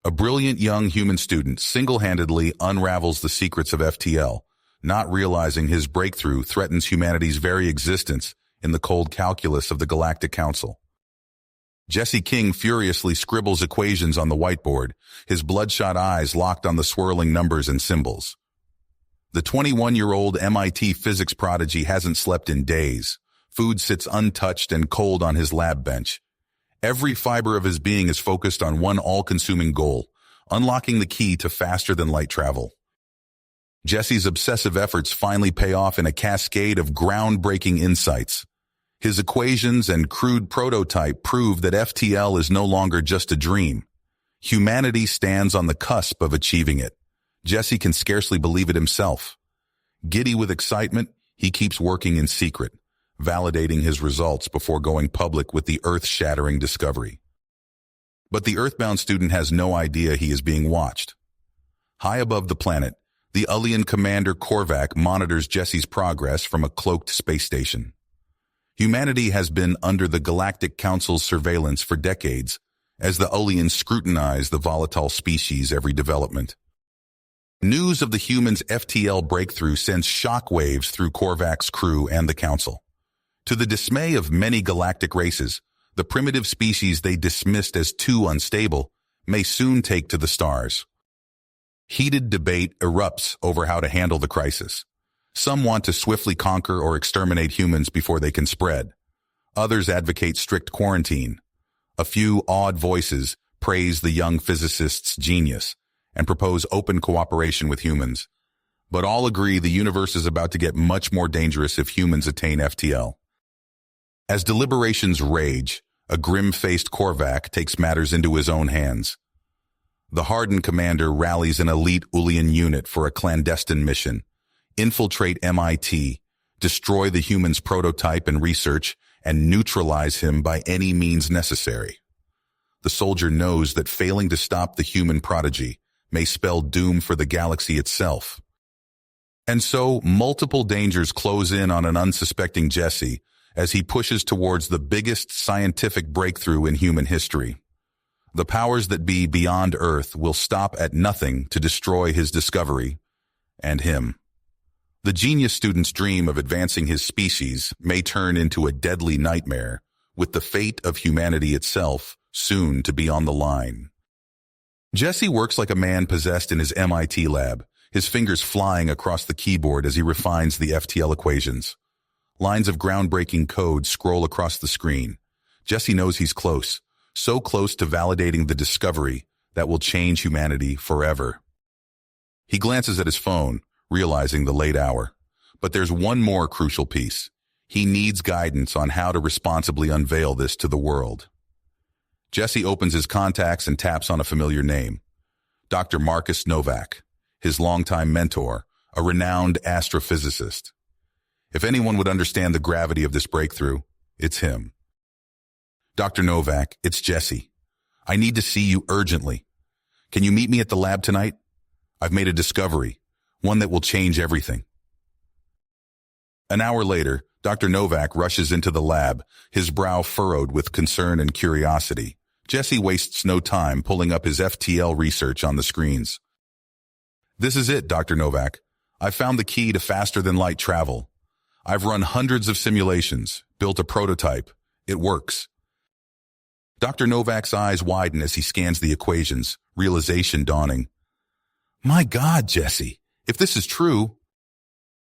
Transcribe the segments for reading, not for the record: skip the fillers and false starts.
A brilliant young human student single-handedly unravels the secrets of FTL, not realizing his breakthrough threatens humanity's very existence in the cold calculus of the Galactic Council. Jesse King furiously scribbles equations on the whiteboard, his bloodshot eyes locked on the swirling numbers and symbols. The 21-year-old MIT physics prodigy hasn't slept in days. Food sits untouched and cold on his lab bench. Every fiber of his being is focused on one all-consuming goal, unlocking the key to faster-than-light travel. Jesse's obsessive efforts finally pay off in a cascade of groundbreaking insights. His equations and crude prototype prove that FTL is no longer just a dream. Humanity stands on the cusp of achieving it. Jesse can scarcely believe it himself. Giddy with excitement, he keeps working in secret, validating his results before going public with the earth-shattering discovery. But the Earthbound student has no idea he is being watched. High above the planet, the Ullian commander Korvac monitors Jesse's progress from a cloaked space station. Humanity has been under the Galactic Council's surveillance for decades, as the Ullians scrutinize the volatile species' every development. News of the humans' FTL breakthrough sends shockwaves through Korvac's crew and the Council. To the dismay of many galactic races, the primitive species they dismissed as too unstable may soon take to the stars. Heated debate erupts over how to handle the crisis. Some want to swiftly conquer or exterminate humans before they can spread. Others advocate strict quarantine. A few odd voices praise the young physicist's genius and propose open cooperation with humans. But all agree the universe is about to get much more dangerous if humans attain FTL. As deliberations rage, a grim-faced Korvac takes matters into his own hands. The hardened commander rallies an elite Ullian unit for a clandestine mission: infiltrate MIT, destroy the human's prototype and research, and neutralize him by any means necessary. The soldier knows that failing to stop the human prodigy may spell doom for the galaxy itself. And so, multiple dangers close in on an unsuspecting Jesse as he pushes towards the biggest scientific breakthrough in human history. The powers that be beyond Earth will stop at nothing to destroy his discovery and him. The genius student's dream of advancing his species may turn into a deadly nightmare, with the fate of humanity itself soon to be on the line. Jesse works like a man possessed in his MIT lab, his fingers flying across the keyboard as he refines the FTL equations. Lines of groundbreaking code scroll across the screen. Jesse knows he's close, so close to validating the discovery that will change humanity forever. He glances at his phone, realizing the late hour. But there's one more crucial piece. He needs guidance on how to responsibly unveil this to the world. Jesse opens his contacts and taps on a familiar name: Dr. Marcus Novak, his longtime mentor, a renowned astrophysicist. If anyone would understand the gravity of this breakthrough, it's him. Dr. Novak, it's Jesse. I need to see you urgently. Can you meet me at the lab tonight? I've made a discovery, one that will change everything. An hour later, Dr. Novak rushes into the lab, his brow furrowed with concern and curiosity. Jesse wastes no time pulling up his FTL research on the screens. This is it, Dr. Novak. I found the key to faster-than-light travel. I've run hundreds of simulations, built a prototype. It works. Dr. Novak's eyes widen as he scans the equations, realization dawning. My God, Jesse, if this is true...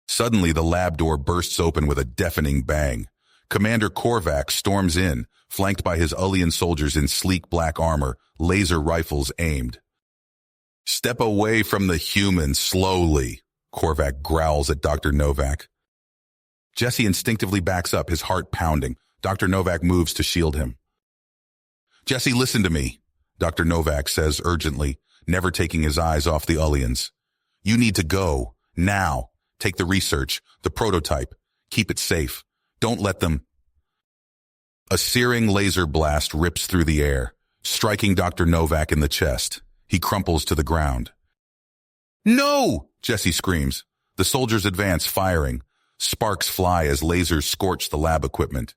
Suddenly, the lab door bursts open with a deafening bang. Commander Korvac storms in, flanked by his Ullian soldiers in sleek black armor, laser rifles aimed. Step away from the human slowly, Korvac growls at Dr. Novak. Jesse instinctively backs up, his heart pounding. Dr. Novak moves to shield him. Jesse, listen to me, Dr. Novak says urgently, never taking his eyes off the Ullians. You need to go, now. Take the research, the prototype. Keep it safe. Don't let them... A searing laser blast rips through the air, striking Dr. Novak in the chest. He crumples to the ground. No! Jesse screams. The soldiers advance, firing. Sparks fly as lasers scorch the lab equipment.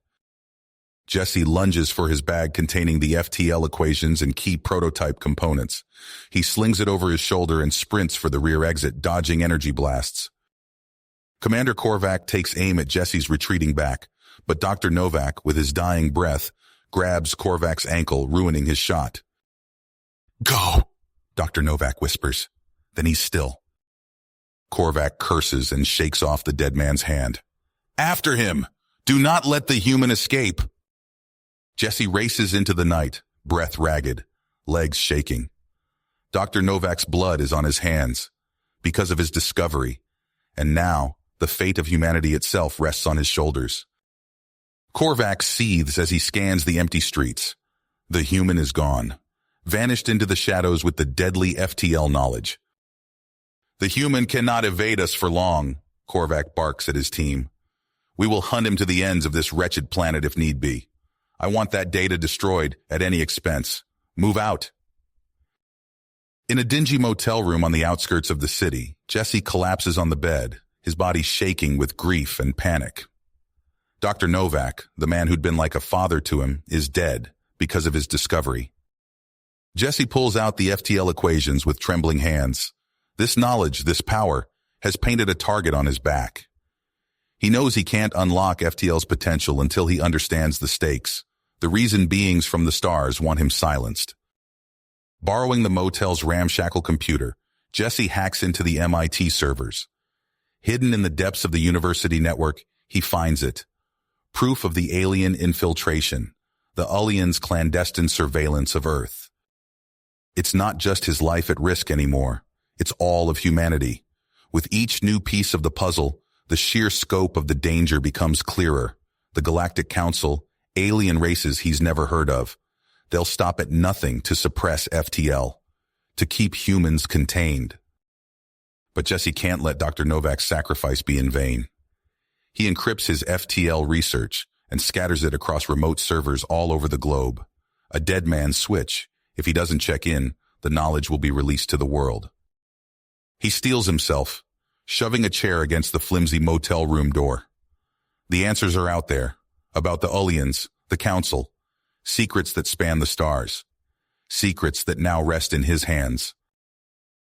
Jesse lunges for his bag containing the FTL equations and key prototype components. He slings it over his shoulder and sprints for the rear exit, dodging energy blasts. Commander Korvac takes aim at Jesse's retreating back, but Dr. Novak, with his dying breath, grabs Korvac's ankle, ruining his shot. "Go!" Dr. Novak whispers. Then he's still. Korvac curses and shakes off the dead man's hand. "After him! Do not let the human escape!" Jesse races into the night, breath ragged, legs shaking. Dr. Novak's blood is on his hands because of his discovery, and now the fate of humanity itself rests on his shoulders. Korvac seethes as he scans the empty streets. The human is gone, vanished into the shadows with the deadly FTL knowledge. "The human cannot evade us for long," Korvac barks at his team. "We will hunt him to the ends of this wretched planet if need be. I want that data destroyed at any expense. Move out." In a dingy motel room on the outskirts of the city, Jesse collapses on the bed, his body shaking with grief and panic. Dr. Novak, the man who'd been like a father to him, is dead because of his discovery. Jesse pulls out the FTL equations with trembling hands. This knowledge, this power, has painted a target on his back. He knows he can't unlock FTL's potential until he understands the stakes, the reason beings from the stars want him silenced. Borrowing the motel's ramshackle computer, Jesse hacks into the MIT servers. Hidden in the depths of the university network, he finds it. Proof of the alien infiltration, the Ullians' clandestine surveillance of Earth. It's not just his life at risk anymore. It's all of humanity. With each new piece of the puzzle, the sheer scope of the danger becomes clearer. The Galactic Council, alien races he's never heard of. They'll stop at nothing to suppress FTL, to keep humans contained. But Jesse can't let Dr. Novak's sacrifice be in vain. He encrypts his FTL research and scatters it across remote servers all over the globe. A dead man's switch. If he doesn't check in, the knowledge will be released to the world. He steels himself, shoving a chair against the flimsy motel room door. The answers are out there, about the Ullians, the Council, secrets that span the stars, secrets that now rest in his hands.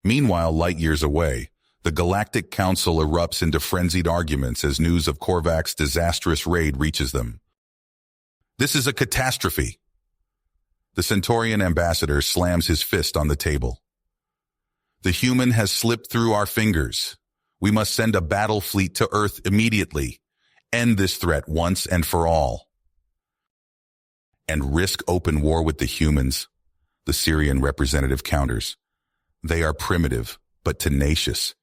Meanwhile, light years away, the Galactic Council erupts into frenzied arguments as news of Korvac's disastrous raid reaches them. "This is a catastrophe." The Centaurian ambassador slams his fist on the table. "The human has slipped through our fingers. We must send a battle fleet to Earth immediately, end this threat once and for all, and risk open war with the humans," the Syrian representative counters. "They are primitive, but tenacious.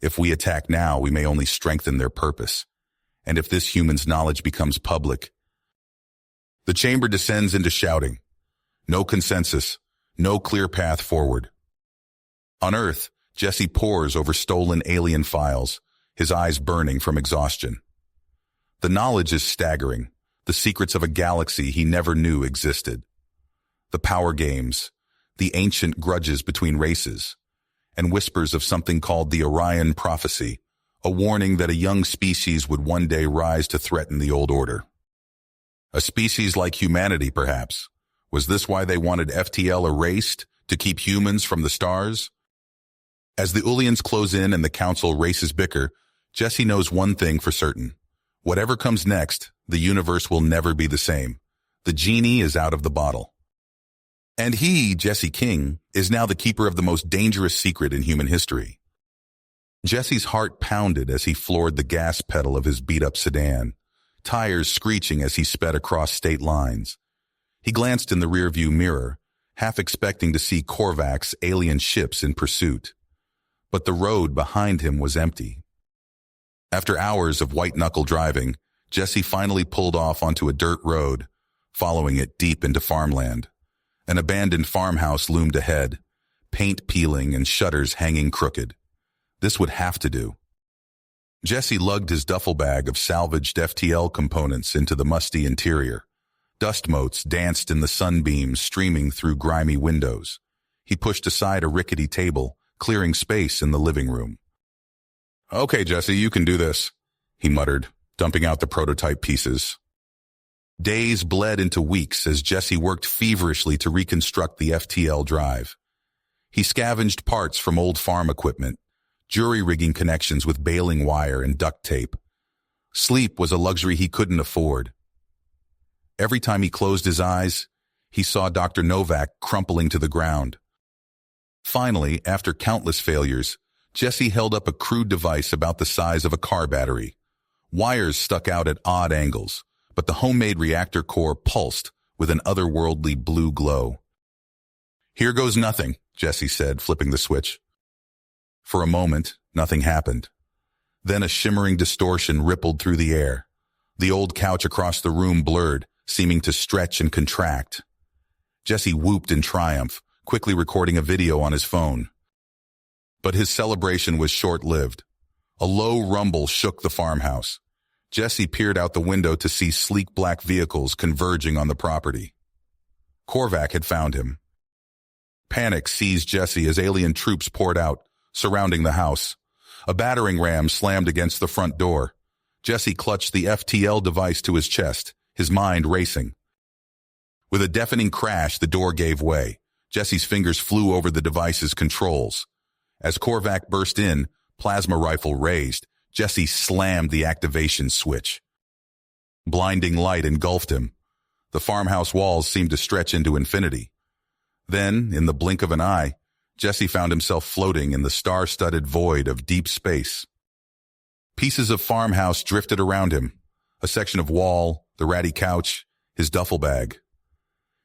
If we attack now, we may only strengthen their purpose. And if this human's knowledge becomes public..." The chamber descends into shouting. No consensus, no clear path forward. On Earth, Jesse pores over stolen alien files, his eyes burning from exhaustion. The knowledge is staggering, the secrets of a galaxy he never knew existed. The power games, the ancient grudges between races, and whispers of something called the Orion Prophecy, a warning that a young species would one day rise to threaten the old order. A species like humanity, perhaps. Was this why they wanted FTL erased, to keep humans from the stars? As the Ullians close in and the Council races bicker, Jesse knows one thing for certain. Whatever comes next, the universe will never be the same. The genie is out of the bottle. And he, Jesse King, is now the keeper of the most dangerous secret in human history. Jesse's heart pounded as he floored the gas pedal of his beat-up sedan, tires screeching as he sped across state lines. He glanced in the rearview mirror, half expecting to see Korvac's alien ships in pursuit. But the road behind him was empty. After hours of white-knuckle driving, Jesse finally pulled off onto a dirt road, following it deep into farmland. An abandoned farmhouse loomed ahead, paint peeling and shutters hanging crooked. This would have to do. Jesse lugged his duffel bag of salvaged FTL components into the musty interior. Dust motes danced in the sunbeams streaming through grimy windows. He pushed aside a rickety table, clearing space in the living room. "Okay, Jesse, you can do this," he muttered, dumping out the prototype pieces. Days bled into weeks as Jesse worked feverishly to reconstruct the FTL drive. He scavenged parts from old farm equipment, jury-rigging connections with baling wire and duct tape. Sleep was a luxury he couldn't afford. Every time he closed his eyes, he saw Dr. Novak crumpling to the ground. Finally, after countless failures, Jesse held up a crude device about the size of a car battery. Wires stuck out at odd angles, but the homemade reactor core pulsed with an otherworldly blue glow. "Here goes nothing," Jesse said, flipping the switch. For a moment, nothing happened. Then a shimmering distortion rippled through the air. The old couch across the room blurred, seeming to stretch and contract. Jesse whooped in triumph, quickly recording a video on his phone. But his celebration was short-lived. A low rumble shook the farmhouse. Jesse peered out the window to see sleek black vehicles converging on the property. Korvac had found him. Panic seized Jesse as alien troops poured out, surrounding the house. A battering ram slammed against the front door. Jesse clutched the FTL device to his chest, his mind racing. With a deafening crash, the door gave way. Jesse's fingers flew over the device's controls. As Korvac burst in, plasma rifle raised, Jesse slammed the activation switch. Blinding light engulfed him. The farmhouse walls seemed to stretch into infinity. Then, in the blink of an eye, Jesse found himself floating in the star-studded void of deep space. Pieces of farmhouse drifted around him, a section of wall, the ratty couch, his duffel bag.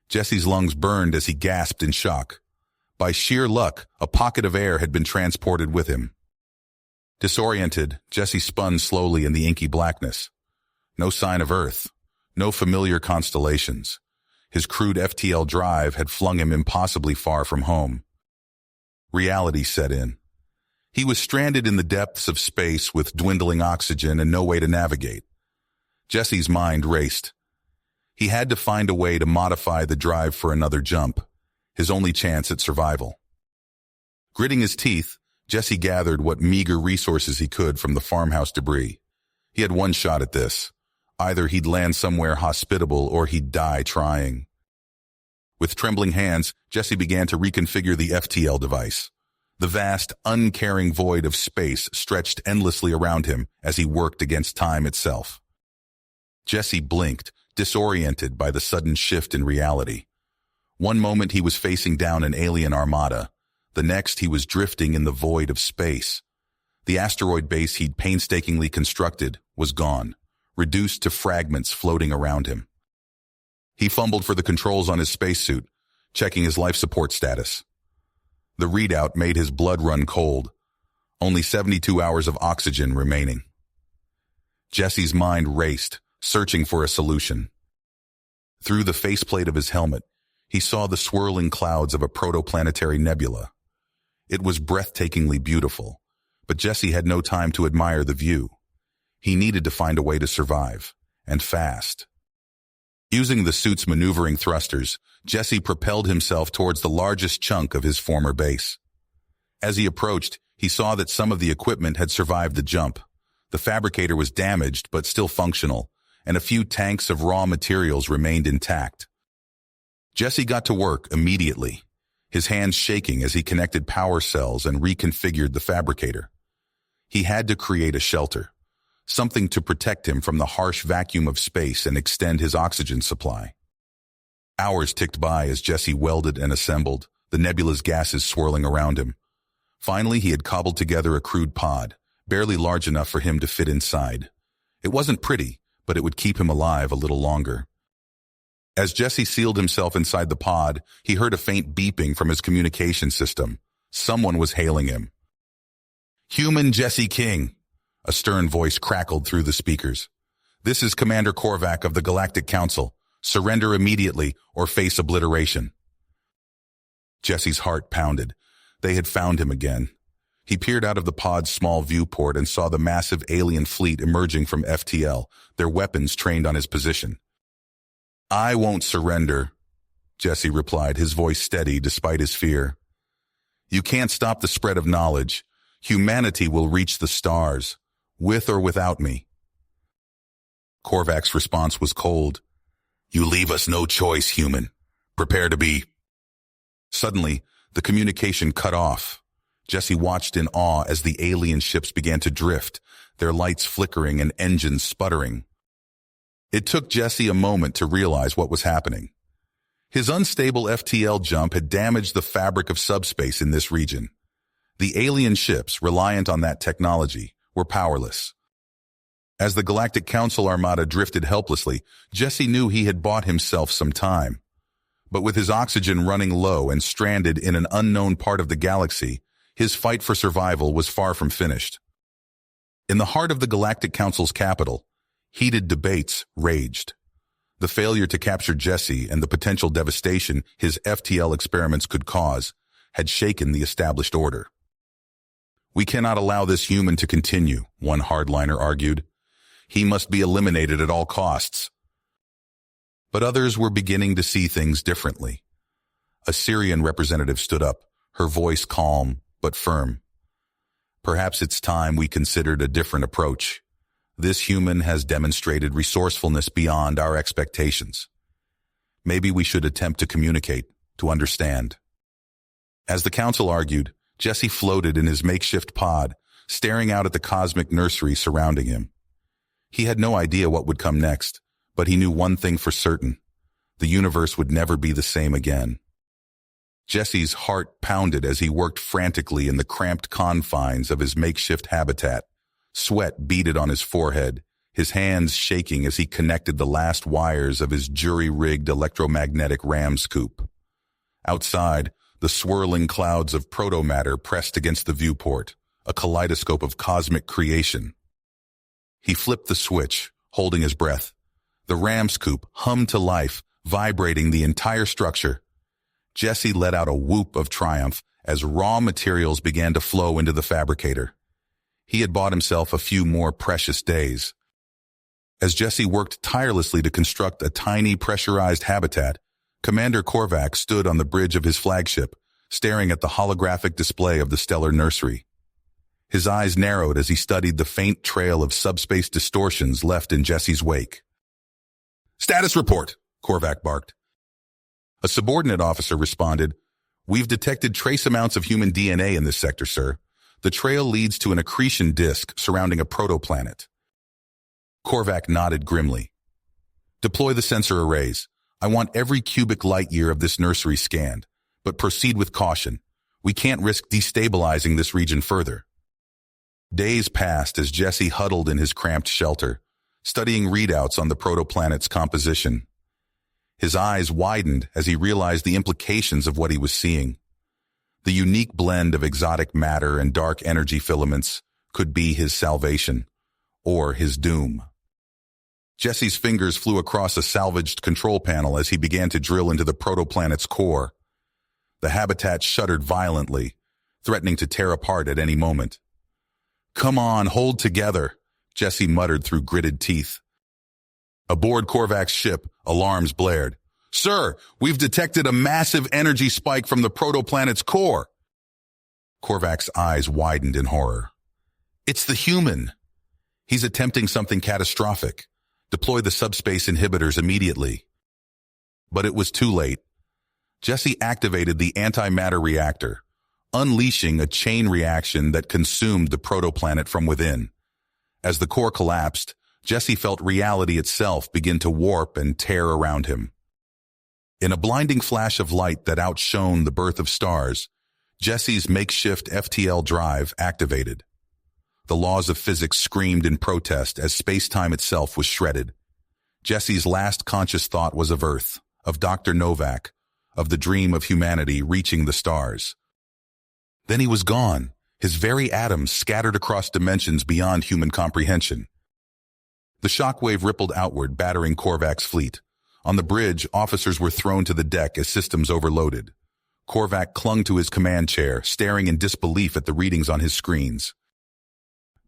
Jesse's lungs burned as he gasped in shock. By sheer luck, a pocket of air had been transported with him. Disoriented, Jesse spun slowly in the inky blackness. No sign of Earth, no familiar constellations. His crude FTL drive had flung him impossibly far from home. Reality set in. He was stranded in the depths of space with dwindling oxygen and no way to navigate. Jesse's mind raced. He had to find a way to modify the drive for another jump, his only chance at survival. Gritting his teeth, Jesse gathered what meager resources he could from the farmhouse debris. He had one shot at this. Either he'd land somewhere hospitable or he'd die trying. With trembling hands, Jesse began to reconfigure the FTL device. The vast, uncaring void of space stretched endlessly around him as he worked against time itself. Jesse blinked, disoriented by the sudden shift in reality. One moment he was facing down an alien armada. The next he was drifting in the void of space. The asteroid base he'd painstakingly constructed was gone, reduced to fragments floating around him. He fumbled for the controls on his spacesuit, checking his life support status. The readout made his blood run cold. Only 72 hours of oxygen remaining. Jesse's mind raced, searching for a solution. Through the faceplate of his helmet, he saw the swirling clouds of a protoplanetary nebula. It was breathtakingly beautiful, but Jesse had no time to admire the view. He needed to find a way to survive, and fast. Using the suit's maneuvering thrusters, Jesse propelled himself towards the largest chunk of his former base. As he approached, he saw that some of the equipment had survived the jump. The fabricator was damaged but still functional, and a few tanks of raw materials remained intact. Jesse got to work immediately, his hands shaking as he connected power cells and reconfigured the fabricator. He had to create a shelter, something to protect him from the harsh vacuum of space and extend his oxygen supply. Hours ticked by as Jesse welded and assembled, the nebula's gases swirling around him. Finally, he had cobbled together a crude pod, barely large enough for him to fit inside. It wasn't pretty, but it would keep him alive a little longer. As Jesse sealed himself inside the pod, he heard a faint beeping from his communication system. Someone was hailing him. "Human Jesse King," a stern voice crackled through the speakers. "This is Commander Korvac of the Galactic Council. Surrender immediately or face obliteration." Jesse's heart pounded. They had found him again. He peered out of the pod's small viewport and saw the massive alien fleet emerging from FTL, their weapons trained on his position. "I won't surrender," Jesse replied, his voice steady despite his fear. "You can't stop the spread of knowledge. Humanity will reach the stars, with or without me." Korvac's response was cold. You leave us no choice, human. Prepare to be... Suddenly, the communication cut off. Jesse watched in awe as the alien ships began to drift, their lights flickering and engines sputtering. It took Jesse a moment to realize what was happening. His unstable FTL jump had damaged the fabric of subspace in this region. The alien ships, reliant on that technology, were powerless. As the Galactic Council armada drifted helplessly, Jesse knew he had bought himself some time. But with his oxygen running low and stranded in an unknown part of the galaxy, his fight for survival was far from finished. In the heart of the Galactic Council's capital, heated debates raged. The failure to capture Jesse and the potential devastation his FTL experiments could cause had shaken the established order. We cannot allow this human to continue, one hardliner argued. He must be eliminated at all costs. But others were beginning to see things differently. A Syrian representative stood up, her voice calm but firm. Perhaps it's time we considered a different approach. This human has demonstrated resourcefulness beyond our expectations. Maybe we should attempt to communicate, to understand. As the council argued, Jesse floated in his makeshift pod, staring out at the cosmic nursery surrounding him. He had no idea what would come next, but he knew one thing for certain. The universe would never be the same again. Jesse's heart pounded as he worked frantically in the cramped confines of his makeshift habitat. Sweat beaded on his forehead, his hands shaking as he connected the last wires of his jury-rigged electromagnetic ram scoop. Outside, the swirling clouds of proto-matter pressed against the viewport, a kaleidoscope of cosmic creation. He flipped the switch, holding his breath. The ram scoop hummed to life, vibrating the entire structure. Jesse let out a whoop of triumph as raw materials began to flow into the fabricator. He had bought himself a few more precious days. As Jesse worked tirelessly to construct a tiny pressurized habitat, Commander Korvac stood on the bridge of his flagship, staring at the holographic display of the stellar nursery. His eyes narrowed as he studied the faint trail of subspace distortions left in Jesse's wake. "Status report," Korvac barked. A subordinate officer responded, "We've detected trace amounts of human DNA in this sector, sir. The trail leads to an accretion disk surrounding a protoplanet." Korvac nodded grimly. "Deploy the sensor arrays. I want every cubic light-year of this nursery scanned, but proceed with caution. We can't risk destabilizing this region further." Days passed as Jesse huddled in his cramped shelter, studying readouts on the protoplanet's composition. His eyes widened as he realized the implications of what he was seeing. The unique blend of exotic matter and dark energy filaments could be his salvation, or his doom. Jesse's fingers flew across a salvaged control panel as he began to drill into the protoplanet's core. The habitat shuddered violently, threatening to tear apart at any moment. "Come on, hold together," Jesse muttered through gritted teeth. Aboard Korvac's ship, alarms blared. "Sir, we've detected a massive energy spike from the protoplanet's core." Korvac's eyes widened in horror. "It's the human. He's attempting something catastrophic. Deploy the subspace inhibitors immediately." But it was too late. Jesse activated the antimatter reactor, unleashing a chain reaction that consumed the protoplanet from within. As the core collapsed, Jesse felt reality itself begin to warp and tear around him. In a blinding flash of light that outshone the birth of stars, Jesse's makeshift FTL drive activated. The laws of physics screamed in protest as space-time itself was shredded. Jesse's last conscious thought was of Earth, of Dr. Novak, of the dream of humanity reaching the stars. Then he was gone, his very atoms scattered across dimensions beyond human comprehension. The shockwave rippled outward, battering Korvac's fleet. On the bridge, officers were thrown to the deck as systems overloaded. Korvac clung to his command chair, staring in disbelief at the readings on his screens.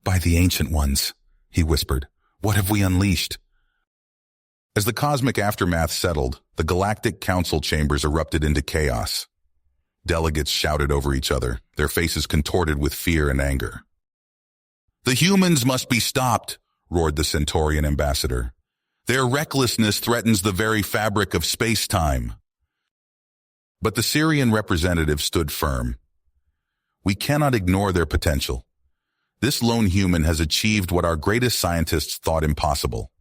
"By the Ancient Ones," he whispered, "what have we unleashed?" As the cosmic aftermath settled, the Galactic Council chambers erupted into chaos. Delegates shouted over each other, their faces contorted with fear and anger. "The humans must be stopped," roared the Centaurian ambassador. Their recklessness threatens the very fabric of space-time. But the Syrian representative stood firm. We cannot ignore their potential. This lone human has achieved what our greatest scientists thought impossible.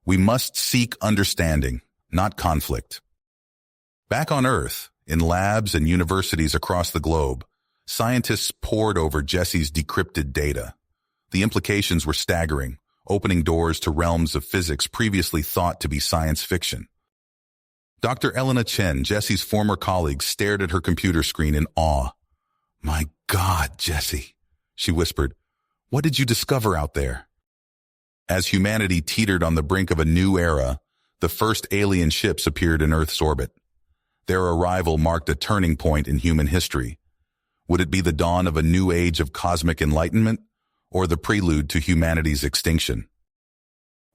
We must seek understanding, not conflict. Back on Earth, in labs and universities across the globe, scientists pored over Jesse's decrypted data. The implications were staggering, opening doors to realms of physics previously thought to be science fiction. Dr. Elena Chen, Jesse's former colleague, stared at her computer screen in awe. "My God, Jesse," she whispered, "what did you discover out there?" As humanity teetered on the brink of a new era, the first alien ships appeared in Earth's orbit. Their arrival marked a turning point in human history. Would it be the dawn of a new age of cosmic enlightenment, or the prelude to humanity's extinction?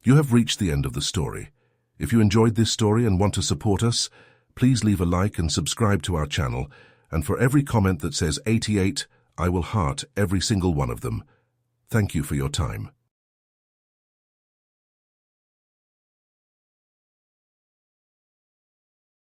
You have reached the end of the story. If you enjoyed this story and want to support us, please leave a like and subscribe to our channel, and for every comment that says 88, I will heart every single one of them. Thank you for your time.